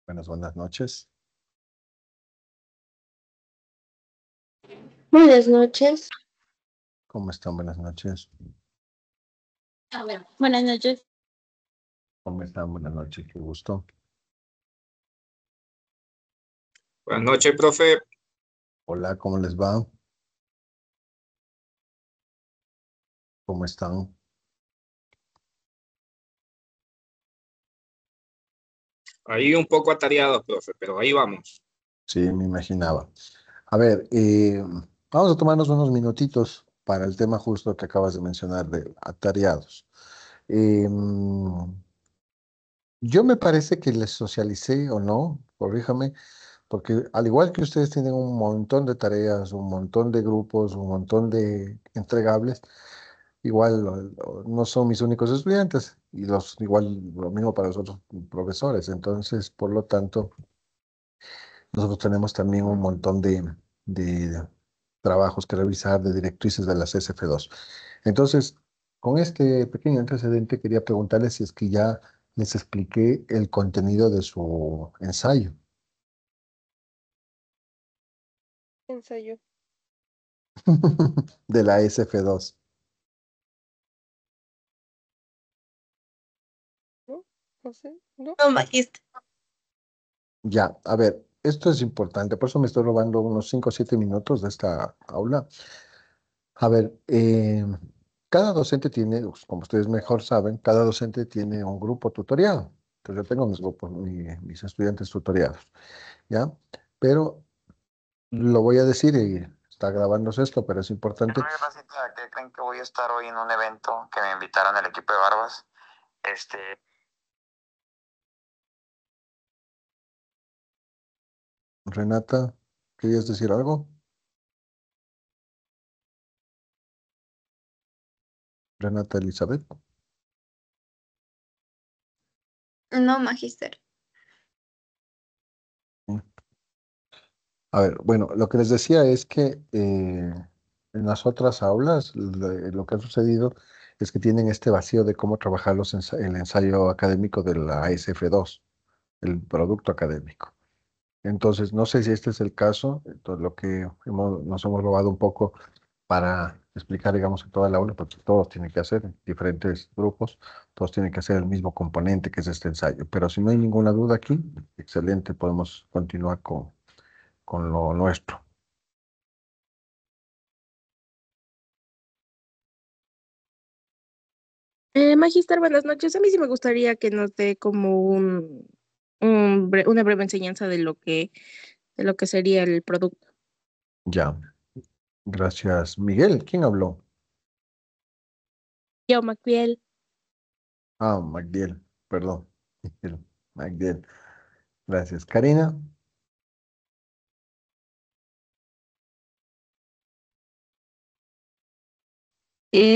Buenas noches. Buenas noches. ¿Cómo están? Buenas noches. Buenas noches. ¿Cómo están? Buenas noches. Qué gusto. Buenas noches, profe. Hola, ¿cómo les va? ¿Cómo están? Ahí un poco atareado, profe, pero ahí vamos. Sí, me imaginaba. A ver, vamos a tomarnos unos minutitos para el tema justo que acabas de mencionar de atareados. Yo me parece que les socialicé o no, corríjame, porque al igual que ustedes tienen un montón de tareas, un montón de grupos, un montón de entregables, igual no son mis únicos estudiantes y igual lo mismo para los otros profesores. Entonces, por lo tanto, nosotros tenemos también un montón de trabajos que revisar, de directrices de las SF2. Entonces, con este pequeño antecedente, quería preguntarles si es que ya les expliqué el contenido de su ensayo. Ensayo. De la SF2. ¿No? No sé, ¿no? No, magíster. Ya, a ver, esto es importante, por eso me estoy robando unos 5 o 7 minutos de esta aula. A ver, cada docente tiene, pues, como ustedes mejor saben, cada docente tiene un grupo tutoriado. Entonces yo tengo mis grupos, mis estudiantes tutoriados, ¿ya? Pero lo voy a decir y está grabándose esto, pero es importante. Racita, ¿qué creen que voy a estar hoy en un evento que me invitaron el equipo de Barbas? Renata, ¿querías decir algo? Renata Elizabeth. No, magíster. A ver, bueno, lo que les decía es que en las otras aulas lo que ha sucedido es que tienen este vacío de cómo trabajar el ensayo académico de la ASF2, el producto académico. Entonces, no sé si este es el caso, entonces lo que nos hemos robado un poco para explicar, digamos, en toda la aula, porque todos tienen que hacer, en diferentes grupos, todos tienen que hacer el mismo componente que es este ensayo. Pero si no hay ninguna duda aquí, excelente, podemos continuar con lo nuestro. Magíster, buenas noches. A mí sí me gustaría que nos dé como una breve enseñanza de lo que sería el producto. Ya, gracias. Miguel, ¿quién habló? Yo, Macbiel. Ah, Magdiel, perdón. Magdiel, gracias. Karina,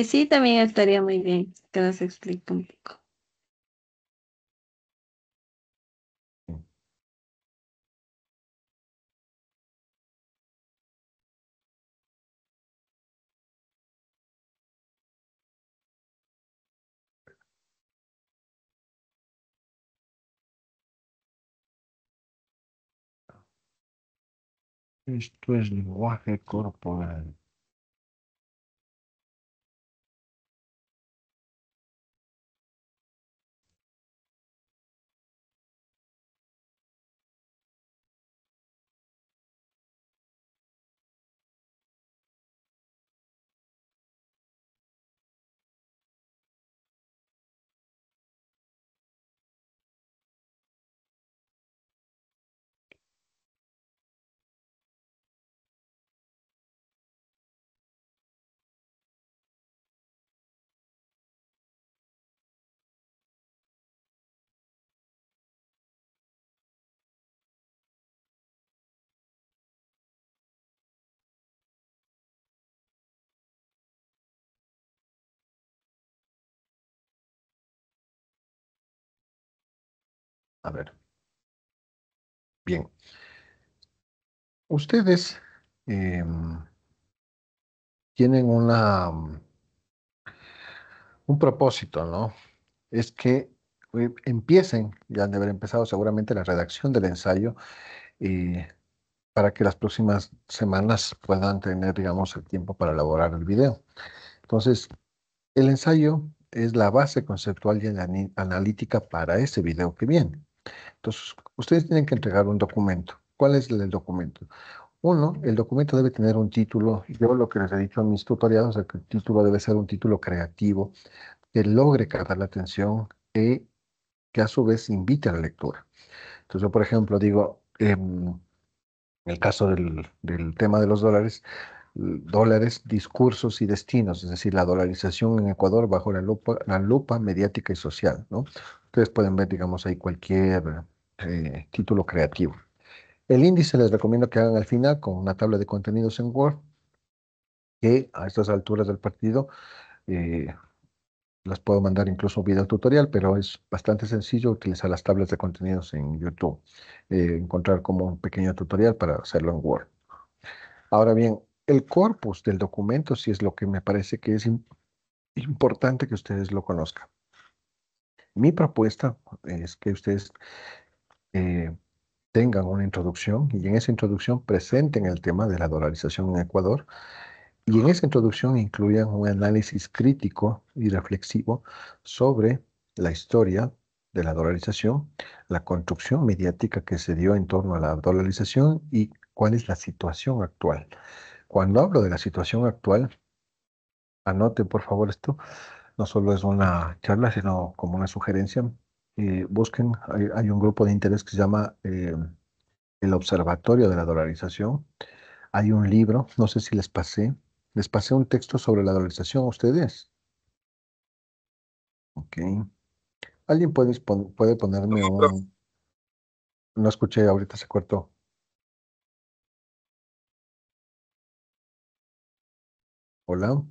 Sí, también estaría muy bien que nos explique un poco. esto es lenguaje corporal. A ver, bien. Ustedes tienen un propósito, ¿no? Es que empiecen, ya han de haber empezado seguramente la redacción del ensayo, eh, para que las próximas semanas puedan tener, digamos, el tiempo para elaborar el video. Entonces, el ensayo es la base conceptual y analítica para ese video que viene. Entonces, ustedes tienen que entregar un documento. ¿Cuál es el documento? Uno, el documento debe tener un título. Yo lo que les he dicho en mis tutoriales es que el título debe ser un título creativo que logre captar la atención y que a su vez invite a la lectura. Entonces, yo, por ejemplo, digo, en el caso del tema de los dólares, discursos y destinos, es decir, la dolarización en Ecuador bajo la lupa mediática y social, ¿no? Ustedes pueden ver, digamos, ahí cualquier título creativo. El índice les recomiendo que hagan al final con una tabla de contenidos en Word, que a estas alturas del partido eh, las puedo mandar incluso un video tutorial, pero es bastante sencillo utilizar las tablas de contenidos en YouTube. Encontrar como un pequeño tutorial para hacerlo en Word. Ahora bien, el corpus del documento sí es lo que me parece que es importante que ustedes lo conozcan. Mi propuesta es que ustedes eh, tengan una introducción y en esa introducción presenten el tema de la dolarización en Ecuador y en esa introducción incluyan un análisis crítico y reflexivo sobre la historia de la dolarización, la construcción mediática que se dio en torno a la dolarización y cuál es la situación actual. Cuando hablo de la situación actual, anoten por favor esto, no solo es una charla, sino como una sugerencia. Busquen, hay un grupo de interés que se llama el Observatorio de la Dolarización. Hay un libro, no sé si les pasé un texto sobre la dolarización a ustedes. Ok. ¿Alguien puede ponerme No, profe. un... No escuché, ahorita se cortó. Hola.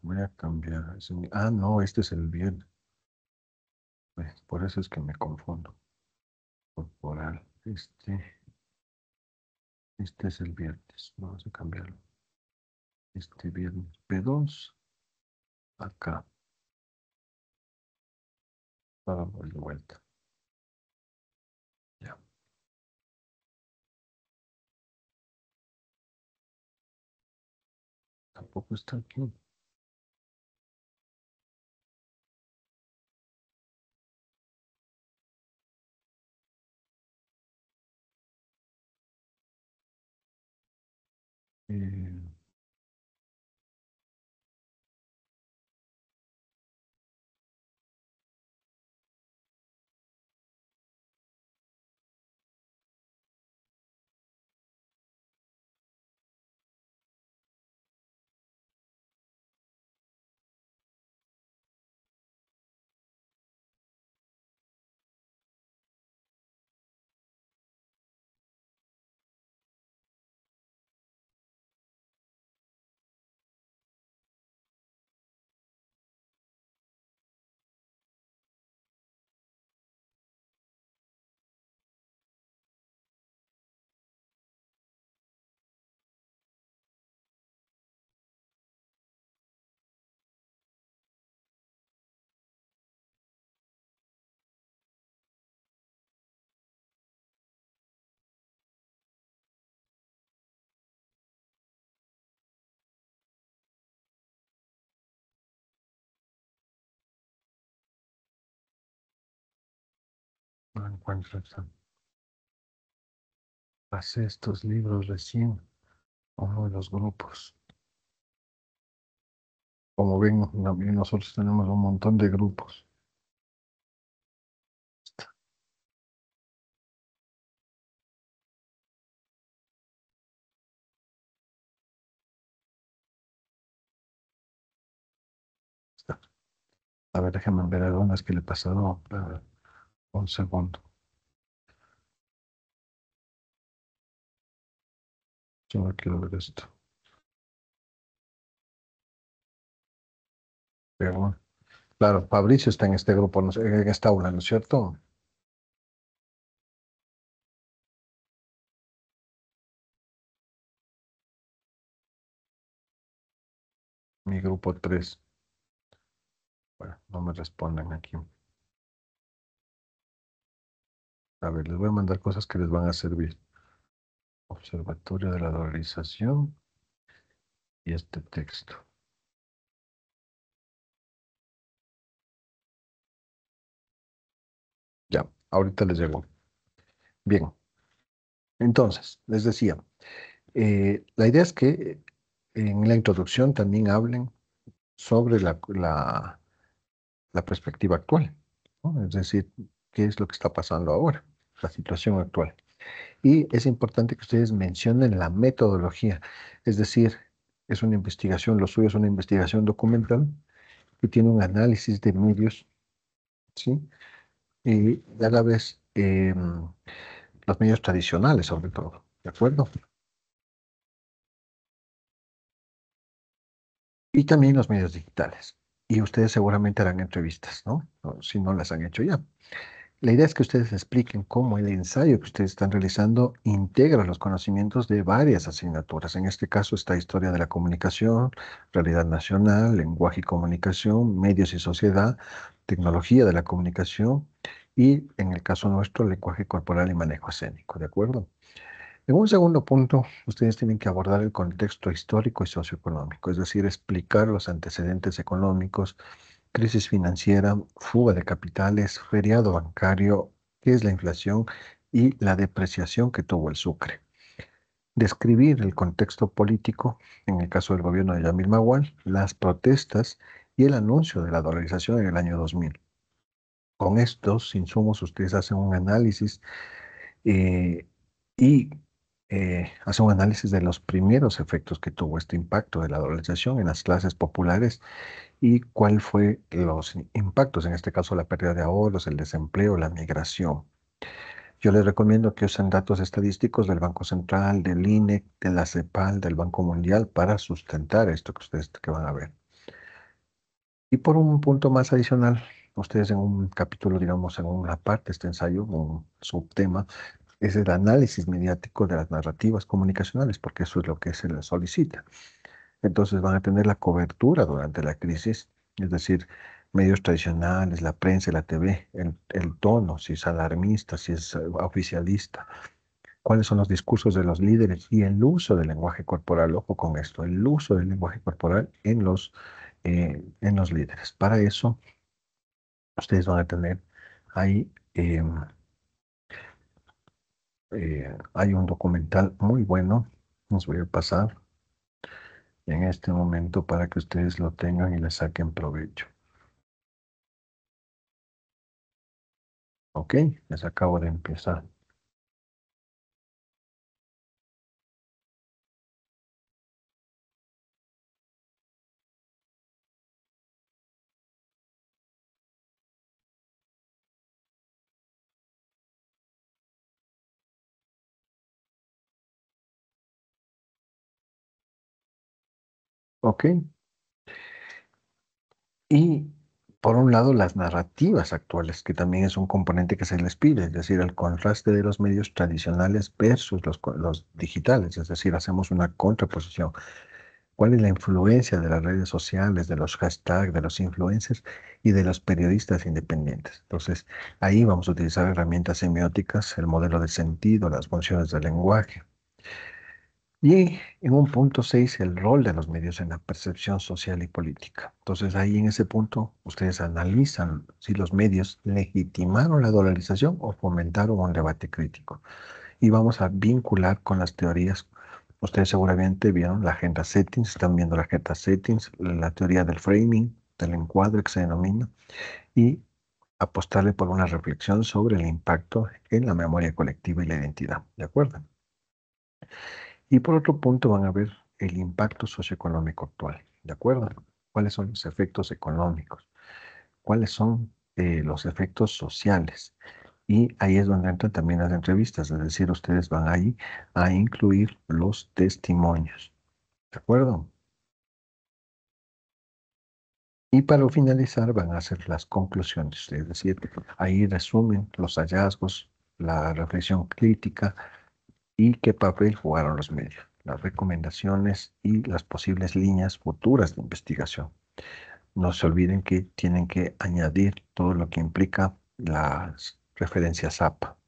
Voy a cambiar. Ah, no, este es el viernes. Por eso es que me confundo. Corporal. Este es el viernes. Vamos a cambiarlo. Este viernes P2. Acá. Vamos de vuelta. Ya. Tampoco está aquí. Eh, no encuentro pasé estos libros recién a uno de los grupos. Como ven, nosotros tenemos un montón de grupos. A ver, déjenme ver algunas que le he pasado. Un segundo. Yo no quiero ver esto. Pero bueno. Claro, Fabricio está en este grupo, en esta aula, ¿no es cierto? Mi grupo 3. Bueno, no me responden aquí. A ver, les voy a mandar cosas que les van a servir. Observatorio de la dolarización y este texto. Ya, ahorita les llegó. Bien, entonces, les decía, la idea es que en la introducción también hablen sobre la perspectiva actual, ¿no? Es decir, qué es lo que está pasando ahora, la situación actual. Y es importante que ustedes mencionen la metodología, es decir, es una investigación, lo suyo es una investigación documental que tiene un análisis de medios, ¿sí? Y a la vez los medios tradicionales, sobre todo, ¿de acuerdo? Y también los medios digitales. Y ustedes seguramente harán entrevistas, ¿no? O si no las han hecho ya. La idea es que ustedes expliquen cómo el ensayo que ustedes están realizando integra los conocimientos de varias asignaturas. En este caso está Historia de la Comunicación, Realidad Nacional, Lenguaje y Comunicación, Medios y Sociedad, Tecnología de la Comunicación y, en el caso nuestro, Lenguaje Corporal y Manejo Escénico, ¿de acuerdo? En un segundo punto, ustedes tienen que abordar el contexto histórico y socioeconómico, es decir, explicar los antecedentes económicos, crisis financiera, fuga de capitales, feriado bancario, qué es la inflación y la depreciación que tuvo el Sucre. Describir el contexto político, en el caso del gobierno de Yamil Maguán, las protestas y el anuncio de la dolarización en el año 2000. Con estos insumos, ustedes hacen un análisis eh, y hacen un análisis de los primeros efectos que tuvo este impacto de la dolarización en las clases populares y cuál fue los impactos, en este caso la pérdida de ahorros, el desempleo, la migración. Yo les recomiendo que usen datos estadísticos del Banco Central, del INEC, de la CEPAL, del Banco Mundial para sustentar esto que ustedes que van a ver. Y por un punto más adicional, ustedes en un capítulo, digamos, en una parte de este ensayo, un subtema, es el análisis mediático de las narrativas comunicacionales, porque eso es lo que se les solicita. Entonces van a tener la cobertura durante la crisis, es decir, medios tradicionales, la prensa, la TV, el tono, si es alarmista, si es oficialista, cuáles son los discursos de los líderes y el uso del lenguaje corporal. Ojo con esto, el uso del lenguaje corporal en los líderes. Para eso, ustedes van a tener ahí, hay un documental muy bueno, les voy a pasar en este momento para que ustedes lo tengan y le saquen provecho. Ok, les acabo de empezar. Ok, y por un lado las narrativas actuales, que también es un componente que se les pide, es decir, el contraste de los medios tradicionales versus los digitales, es decir, hacemos una contraposición. ¿Cuál es la influencia de las redes sociales, de los hashtags, de los influencers y de los periodistas independientes? Entonces, ahí vamos a utilizar herramientas semióticas, el modelo de sentido, las funciones del lenguaje. Y en un punto 6 el rol de los medios en la percepción social y política. Entonces, ahí en ese punto, ustedes analizan si los medios legitimaron la dolarización o fomentaron un debate crítico. Y vamos a vincular con las teorías. Ustedes seguramente vieron la agenda settings, están viendo la agenda settings, la teoría del framing, del encuadre que se denomina, y apostarle por una reflexión sobre el impacto en la memoria colectiva y la identidad. ¿De acuerdo? Y por otro punto van a ver el impacto socioeconómico actual. ¿De acuerdo? ¿Cuáles son los efectos económicos? ¿Cuáles son los efectos sociales? Y ahí es donde entran también las entrevistas, es decir, ustedes van ahí a incluir los testimonios. ¿De acuerdo? Y para finalizar van a hacer las conclusiones, es decir, ahí resumen los hallazgos, la reflexión crítica y qué papel jugaron los medios, las recomendaciones y las posibles líneas futuras de investigación. No se olviden que tienen que añadir todo lo que implica las referencias APA.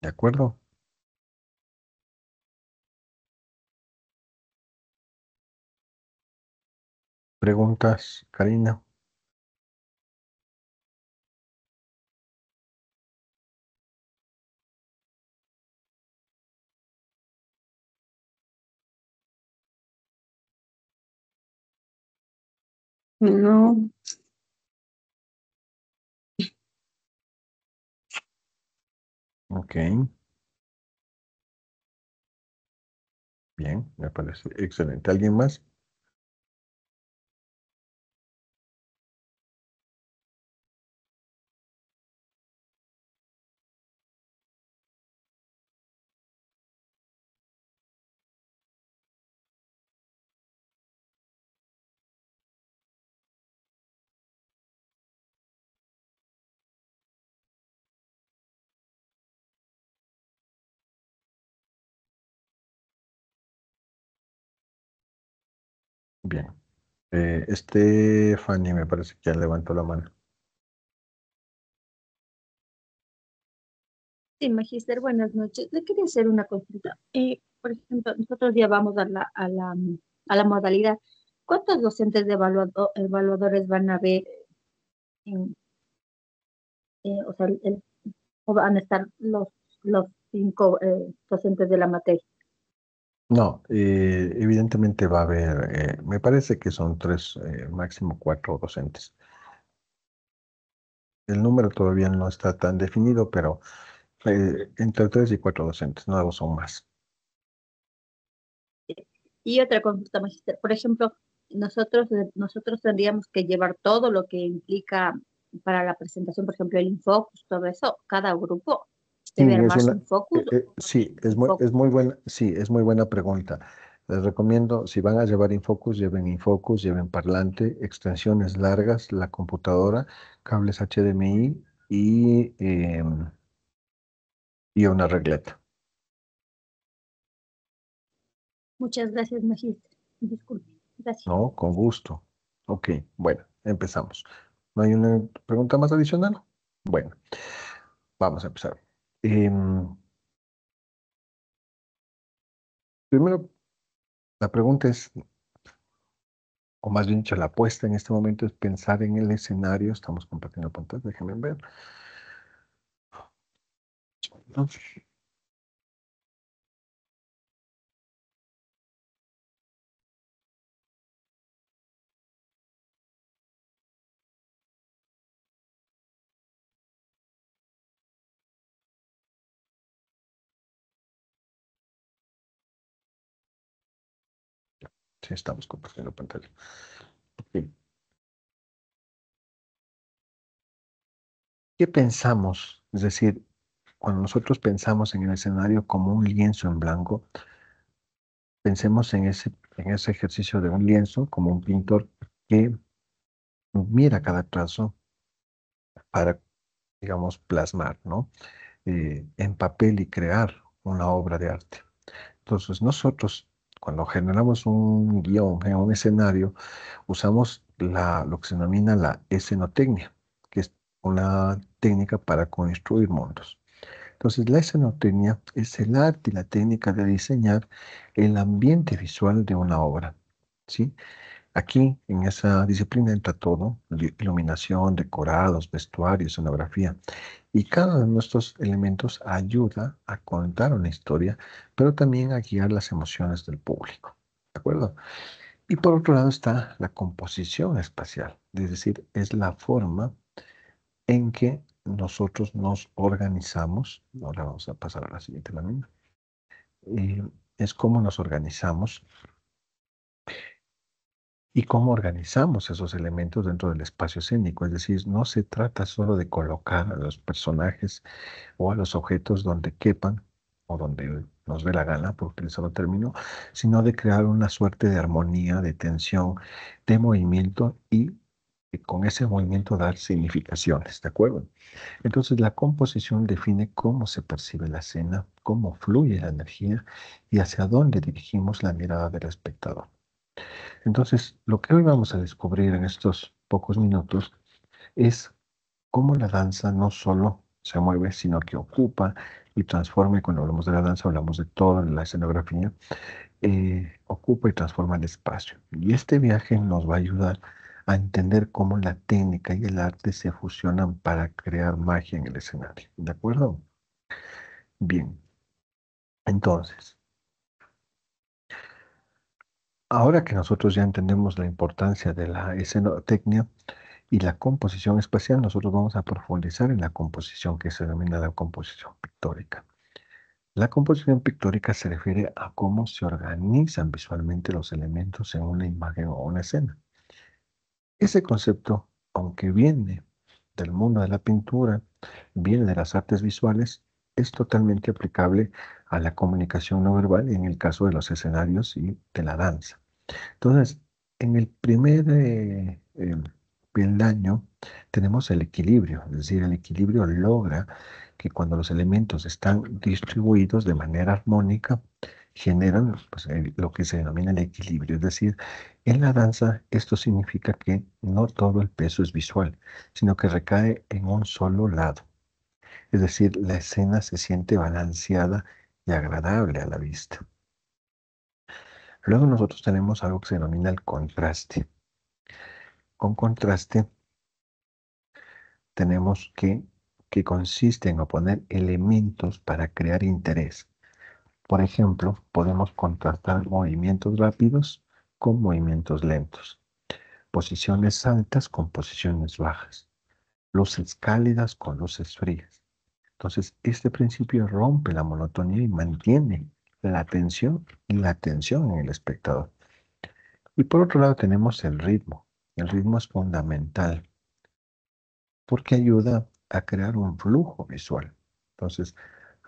¿De acuerdo? ¿Preguntas, Karina? No, Ok, bien, me parece excelente. ¿Alguien más? Bien. Fanny me parece que ya levantó la mano. Sí, Magister, buenas noches. Le quería hacer una consulta. Por ejemplo, nosotros ya vamos a la modalidad. ¿Cuántos docentes de evaluadores van a haber en, o sea, o van a estar los 5 docentes de la materia? No, evidentemente va a haber, me parece que son 3, máximo 4 docentes. El número todavía no está tan definido, pero entre 3 y 4 docentes, no son más. Y otra consulta, Magister. Por ejemplo, nosotros tendríamos que llevar todo lo que implica para la presentación, por ejemplo, el Infocus, todo eso. Cada grupo Sí, debe armar su Infocus. sí, Infocus. es muy buena, sí, es muy buena pregunta. Les recomiendo, si van a llevar Infocus, lleven parlante, extensiones largas, la computadora, cables HDMI y una regleta. Muchas gracias, Magister. Disculpe. Gracias. No, con gusto. Ok, bueno, empezamos. ¿No hay una pregunta más adicional? Bueno, vamos a empezar. Em, Primero, la pregunta es, o más bien dicho, la apuesta en este momento es pensar en el escenario. Estamos compartiendo pantalla, déjenme ver. ¿No? Sí, estamos compartiendo pantalla. Ok. ¿Qué pensamos? Es decir, cuando nosotros pensamos en el escenario como un lienzo en blanco, pensemos en ese ejercicio de un lienzo como un pintor que mira cada trazo para, digamos, plasmar, ¿no? En papel y crear una obra de arte. Entonces, nosotros, cuando generamos un guión en un escenario, usamos lo que se denomina la escenotecnia, que es una técnica para construir mundos. Entonces, la escenotecnia es el arte y la técnica de diseñar el ambiente visual de una obra, ¿sí? Aquí, en esa disciplina entra todo, iluminación, decorados, vestuario, escenografía, y cada uno de nuestros elementos ayuda a contar una historia, pero también a guiar las emociones del público, ¿de acuerdo? Y por otro lado está la composición espacial, es decir, es la forma en que nosotros nos organizamos. Ahora vamos a pasar a la siguiente lámina. Es cómo nos organizamos y cómo organizamos esos elementos dentro del espacio escénico. Es decir, no se trata solo de colocar a los personajes o a los objetos donde quepan, o donde nos dé la gana, por utilizar el término, sino de crear una suerte de armonía, de tensión, de movimiento y con ese movimiento dar significaciones, ¿de acuerdo? Entonces la composición define cómo se percibe la escena, cómo fluye la energía y hacia dónde dirigimos la mirada del espectador. Entonces, lo que hoy vamos a descubrir en estos pocos minutos es cómo la danza no solo se mueve, sino que ocupa y transforma, y cuando hablamos de la danza hablamos de toda la escenografía, ocupa y transforma el espacio. Y este viaje nos va a ayudar a entender cómo la técnica y el arte se fusionan para crear magia en el escenario. ¿De acuerdo? Bien, entonces, ahora que nosotros ya entendemos la importancia de la escenotecnia y la composición espacial, nosotros vamos a profundizar en la composición que se denomina la composición pictórica. La composición pictórica se refiere a cómo se organizan visualmente los elementos en una imagen o una escena. Ese concepto, aunque viene del mundo de la pintura, viene de las artes visuales, es totalmente aplicable a la comunicación no verbal en el caso de los escenarios y de la danza. Entonces, en el primer peldaño tenemos el equilibrio, es decir, el equilibrio logra que cuando los elementos están distribuidos de manera armónica, generan pues, lo que se denomina el equilibrio. Es decir, en la danza esto significa que no todo el peso es visual, sino que recae en un solo lado. Es decir, la escena se siente balanceada y agradable a la vista. Luego nosotros tenemos algo que se denomina el contraste. Con contraste tenemos que consiste en oponer elementos para crear interés. Por ejemplo, podemos contrastar movimientos rápidos con movimientos lentos, posiciones altas con posiciones bajas, luces cálidas con luces frías. Entonces, este principio rompe la monotonía y mantiene la atención y la atención en el espectador. Y por otro lado tenemos el ritmo. El ritmo es fundamental porque ayuda a crear un flujo visual. Entonces,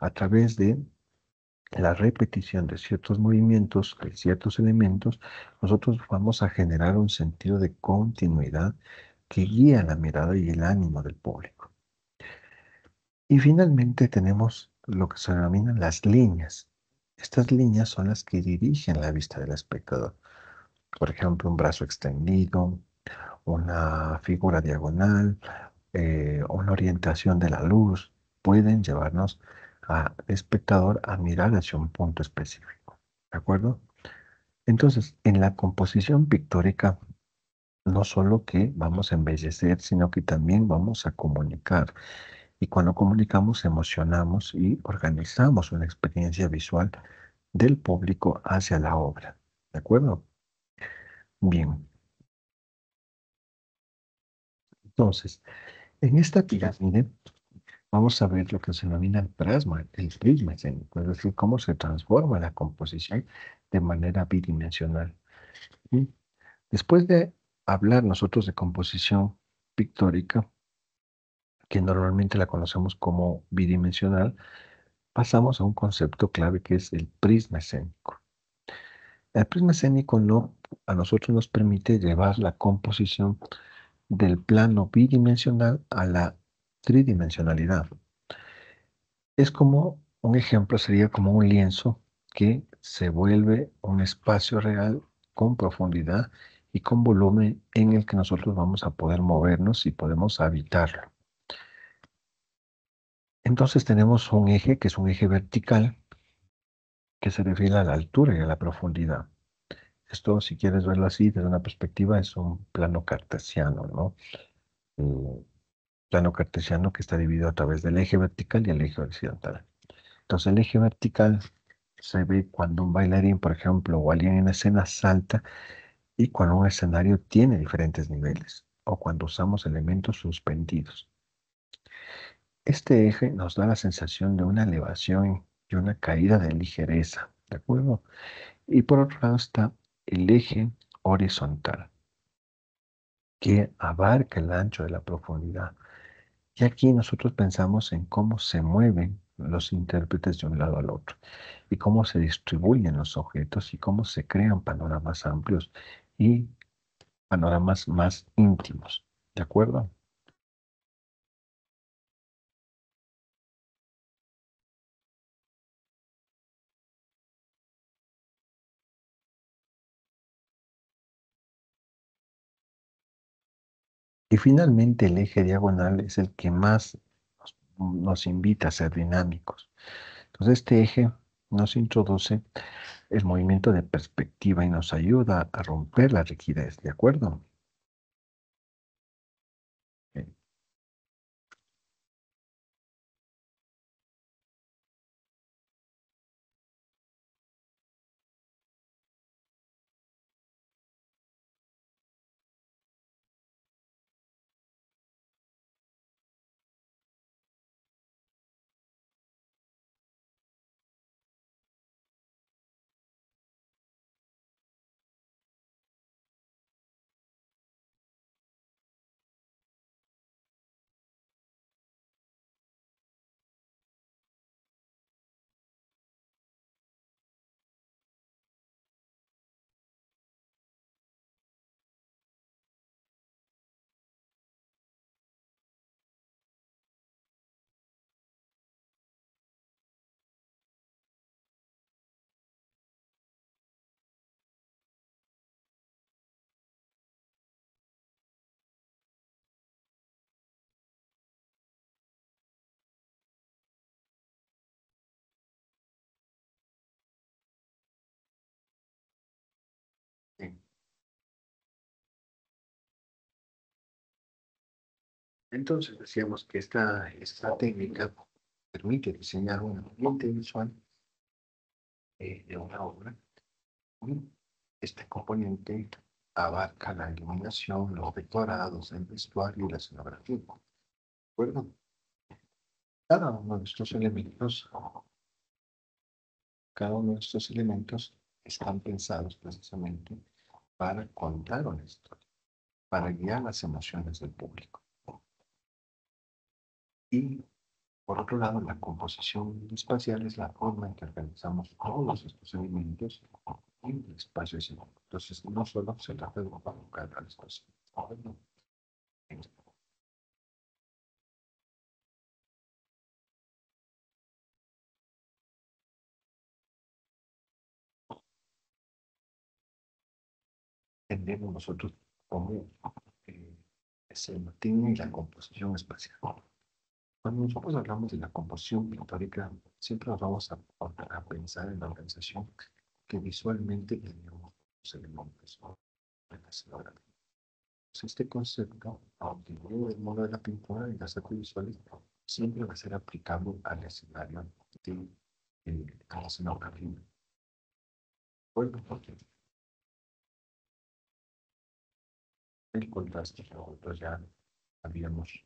a través de la repetición de ciertos movimientos, de ciertos elementos, nosotros vamos a generar un sentido de continuidad que guía la mirada y el ánimo del público. Y finalmente tenemos lo que se denominan las líneas. Estas líneas son las que dirigen la vista del espectador. Por ejemplo, un brazo extendido, una figura diagonal, una orientación de la luz, pueden llevarnos al espectador a mirar hacia un punto específico. ¿De acuerdo? Entonces, en la composición pictórica, no solo que vamos a embellecer, sino que también vamos a comunicar. Y cuando comunicamos, emocionamos y organizamos una experiencia visual del público hacia la obra. ¿De acuerdo? Bien. Entonces, en esta pirámide vamos a ver lo que se denomina el prisma escénico, es decir, cómo se transforma la composición de manera bidimensional. Y después de hablar nosotros de composición pictórica, que normalmente la conocemos como bidimensional, pasamos a un concepto clave que es el prisma escénico. El prisma escénico a nosotros nos permite llevar la composición del plano bidimensional a la tridimensionalidad. Es como, un ejemplo sería como un lienzo que se vuelve un espacio real con profundidad y con volumen en el que nosotros vamos a poder movernos y podemos habitarlo. Entonces tenemos un eje que es un eje vertical que se refiere a la altura y a la profundidad. Esto, si quieres verlo así, desde una perspectiva, es un plano cartesiano, ¿no? Plano cartesiano que está dividido a través del eje vertical y el eje horizontal. Entonces, el eje vertical se ve cuando un bailarín, por ejemplo, o alguien en escena salta y cuando un escenario tiene diferentes niveles o cuando usamos elementos suspendidos. Este eje nos da la sensación de una elevación y una caída de ligereza, ¿de acuerdo? Y por otro lado está el eje horizontal, que abarca el ancho de la profundidad. Y aquí nosotros pensamos en cómo se mueven los intérpretes de un lado al otro, y cómo se distribuyen los objetos y cómo se crean panoramas amplios y panoramas más íntimos. ¿De acuerdo? Y finalmente el eje diagonal es el que más nos invita a ser dinámicos. Entonces este eje nos introduce el movimiento de perspectiva y nos ayuda a romper la rigidez, ¿de acuerdo? Ok. Bien. Entonces decíamos que esta técnica permite diseñar un ambiente visual de una obra. Y este componente abarca la iluminación, los decorados, el vestuario y la escenografía. ¿De acuerdo? Cada uno de estos elementos están pensados precisamente para contar una historia, para guiar las emociones del público. Y por otro lado, la composición espacial es la forma en que organizamos todos estos elementos en el espacio escénico. Entonces, no solo se trata de colocar al espacio. Entendemos nosotros cómo se mantiene la composición espacial. Cuando nosotros hablamos de la composición pictórica, siempre nos vamos a pensar en la organización que visualmente tenemos los elementos en la escenografía. Este concepto, aunque viene del modo de la pintura y las artes visuales, siempre va a ser aplicable al escenario de la escenografía. Bueno, porque el contraste que nosotros ya habíamos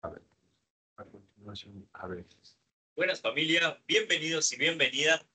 a ver, a continuación, a ver. Buenas familia, bienvenidos y bienvenidas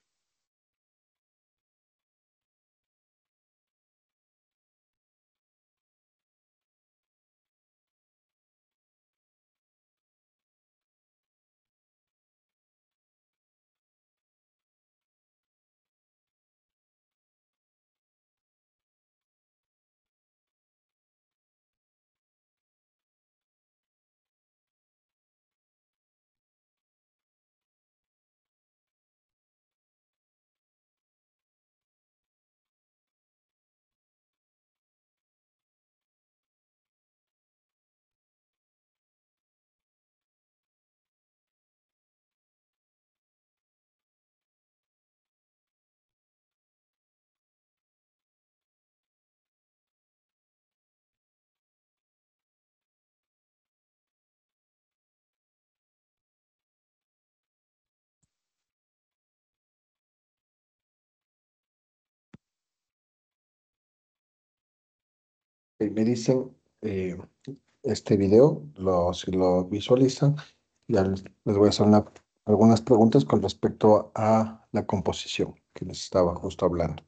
Me dicen este video, si lo visualizan, ya les voy a hacer algunas preguntas con respecto a la composición que les estaba justo hablando.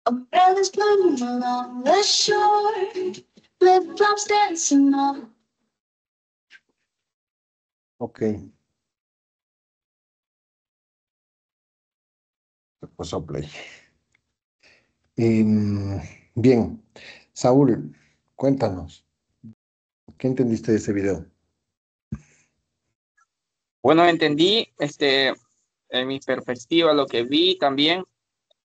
Umbrellas bloom along the shore, flip-flops dancing on. Ok. Se puso play. Bien, Saúl, cuéntanos, ¿qué entendiste de ese video? Bueno, entendí, en mi perspectiva, lo que vi también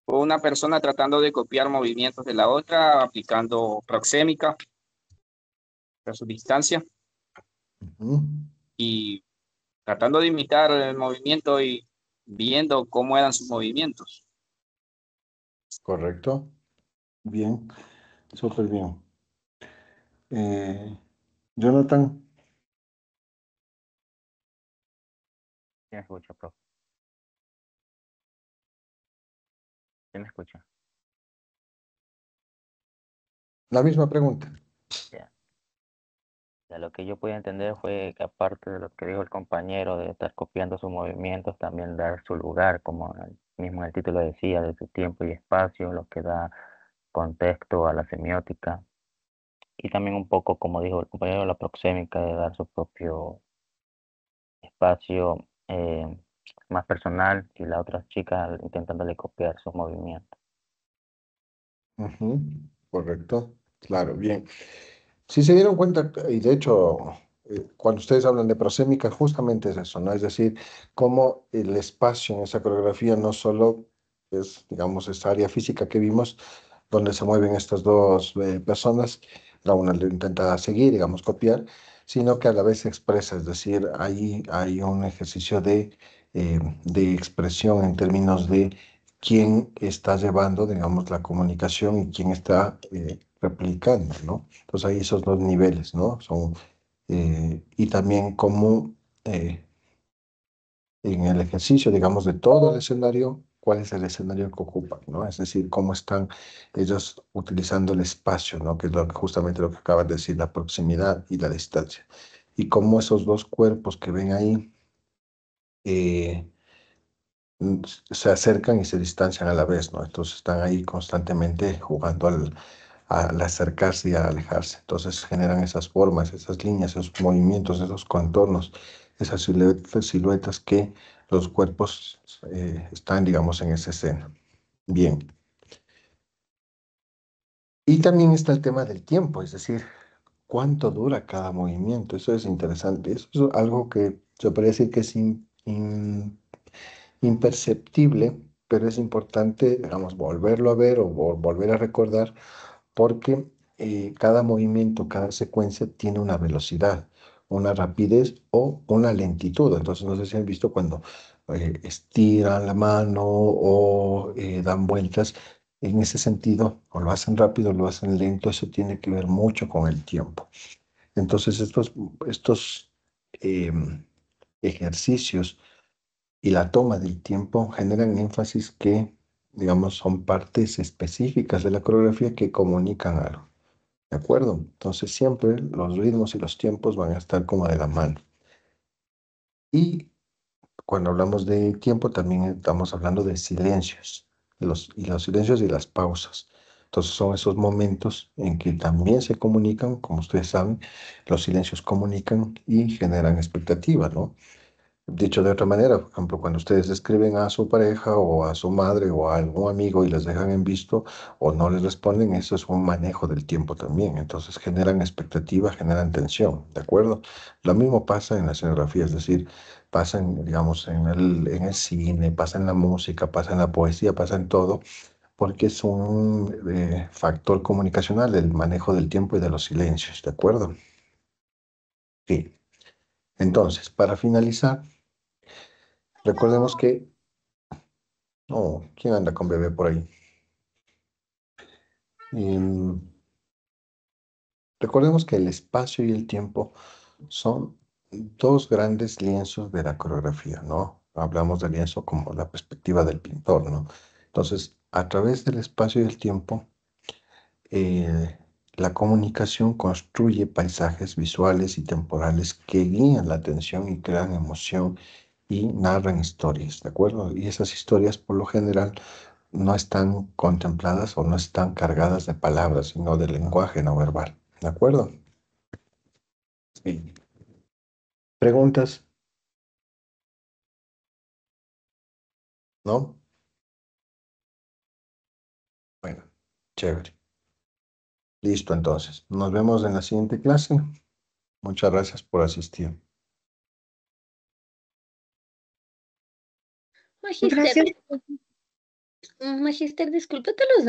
fue una persona tratando de copiar movimientos de la otra, aplicando proxémica a su distancia Ujú, y tratando de imitar el movimiento y viendo cómo eran sus movimientos. correcto. Bien, súper bien. Jonathan, Sí me escucha, profe. Sí me escucha. la misma pregunta. Ya. Ya, lo que yo pude entender fue que aparte de lo que dijo el compañero de estar copiando sus movimientos, también dar su lugar, como mismo el título decía, de su tiempo y espacio, lo que da contexto a la semiótica. Y también un poco, como dijo el compañero, la proxémica, de dar su propio espacio más personal y la otra chica intentándole copiar sus movimientos. Ujú, correcto, claro, bien. Si se dieron cuenta, y de hecho, cuando ustedes hablan de prosémica, justamente es eso, ¿no? Es decir, cómo el espacio en esa coreografía no solo es, digamos, esa área física que vimos, donde se mueven estas dos personas, la una le intenta seguir, digamos, copiar, sino que a la vez se expresa, es decir, ahí hay un ejercicio de expresión en términos de quién está llevando, digamos, la comunicación y quién está replicando, ¿no? Entonces hay esos dos niveles, ¿no? Y también cómo en el ejercicio, digamos, de todo el escenario, cuál es el escenario que ocupan, ¿no? Es decir, cómo están ellos utilizando el espacio, ¿no? Que es justamente lo que acabas de decir, la proximidad y la distancia. Y cómo esos dos cuerpos que ven ahí eh, se acercan y se distancian a la vez, ¿no? Entonces están ahí constantemente jugando al acercarse y al alejarse. Entonces generan esas formas, esas líneas, esos movimientos, esos contornos, esas siluetas que los cuerpos están, digamos, en esa escena. Bien. Y también está el tema del tiempo, es decir, cuánto dura cada movimiento. Eso es interesante. Eso es algo que se podría decir que es imperceptible, pero es importante, digamos, volverlo a ver o volver a recordar porque cada movimiento, cada secuencia tiene una velocidad, una rapidez o una lentitud. Entonces, no sé si han visto cuando estiran la mano o dan vueltas. En ese sentido, o lo hacen rápido o lo hacen lento, eso tiene que ver mucho con el tiempo. Entonces, estos ejercicios y la toma del tiempo generan énfasis que, digamos, son partes específicas de la coreografía que comunican algo. ¿De acuerdo? Entonces siempre los ritmos y los tiempos van a estar como de la mano. Y cuando hablamos de tiempo también estamos hablando de silencios, y los silencios y las pausas. Entonces son esos momentos en que también se comunican, como ustedes saben, los silencios comunican y generan expectativa, ¿no? Dicho de otra manera, por ejemplo, cuando ustedes escriben a su pareja o a su madre o a algún amigo y les dejan en visto o no les responden, eso es un manejo del tiempo también. Entonces generan expectativa, generan tensión, ¿de acuerdo? Lo mismo pasa en la escenografía, es decir, pasa en, digamos, en el cine, pasa en la música, pasa en la poesía, pasa en todo, porque es un factor comunicacional, el manejo del tiempo y de los silencios, ¿de acuerdo? Sí. Entonces, para finalizar, recordemos que... Oh, ¿quién anda con bebé por ahí? Em, recordemos que el espacio y el tiempo son dos grandes lienzos de la coreografía, ¿no? Hablamos del lienzo como la perspectiva del pintor, ¿no? Entonces, a través del espacio y el tiempo, eh, la comunicación construye paisajes visuales y temporales que guían la atención y crean emoción y narran historias, ¿de acuerdo? Y esas historias, por lo general, no están contempladas o no están cargadas de palabras, sino de lenguaje no verbal. ¿De acuerdo? Sí. ¿Preguntas? ¿No? Bueno, chévere. Listo, entonces. Nos vemos en la siguiente clase. Muchas gracias por asistir. Magister, Gracias. Magister, disculpe, tal vez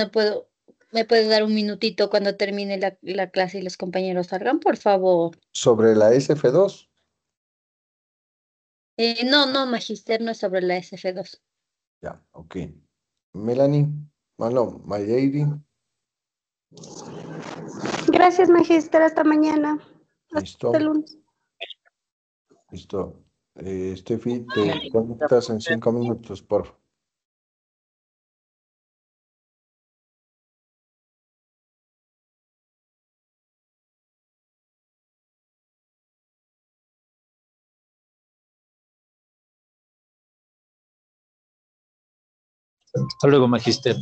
me puede dar un minutito cuando termine la clase y los compañeros salgan, por favor. Sobre la SF2, No, no, Magister, no es sobre la SF2. ya, ok. Melanie, no, Mayreidi, Gracias, Magister. Hasta mañana. Hasta el listo, lunes. listo. Steffi, te conectas en 5 minutos, por favor. Hasta luego, Magister.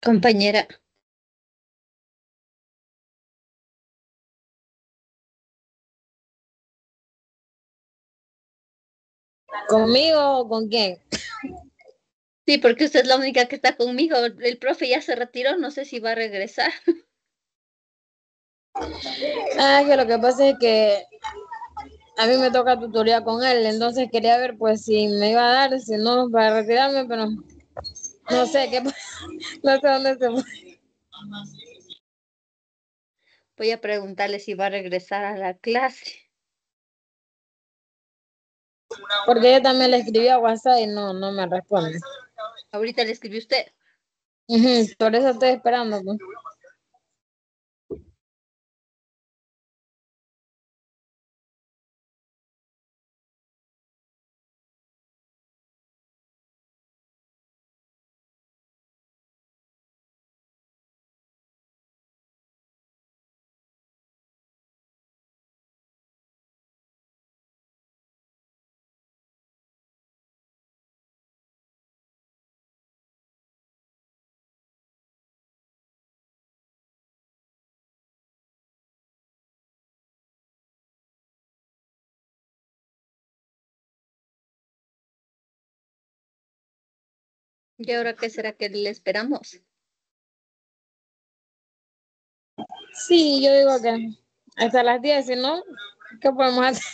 Compañera, ¿Conmigo o con quién? sí, porque usted es la única que está conmigo. El profe ya se retiró, no sé si va a regresar. Ah, que lo que pasa es que a mí me toca tutoría con él, entonces quería ver pues si me iba a dar, si no, para retirarme, pero no sé qué, no sé dónde se fue. Voy a preguntarle si va a regresar a la clase. Porque ella también le escribí a WhatsApp y no me responde. Ahorita le escribió usted. Por eso estoy esperando, pues. ¿Y ahora qué será que le esperamos? Sí, yo digo que hasta las 10, si no, ¿qué podemos hacer?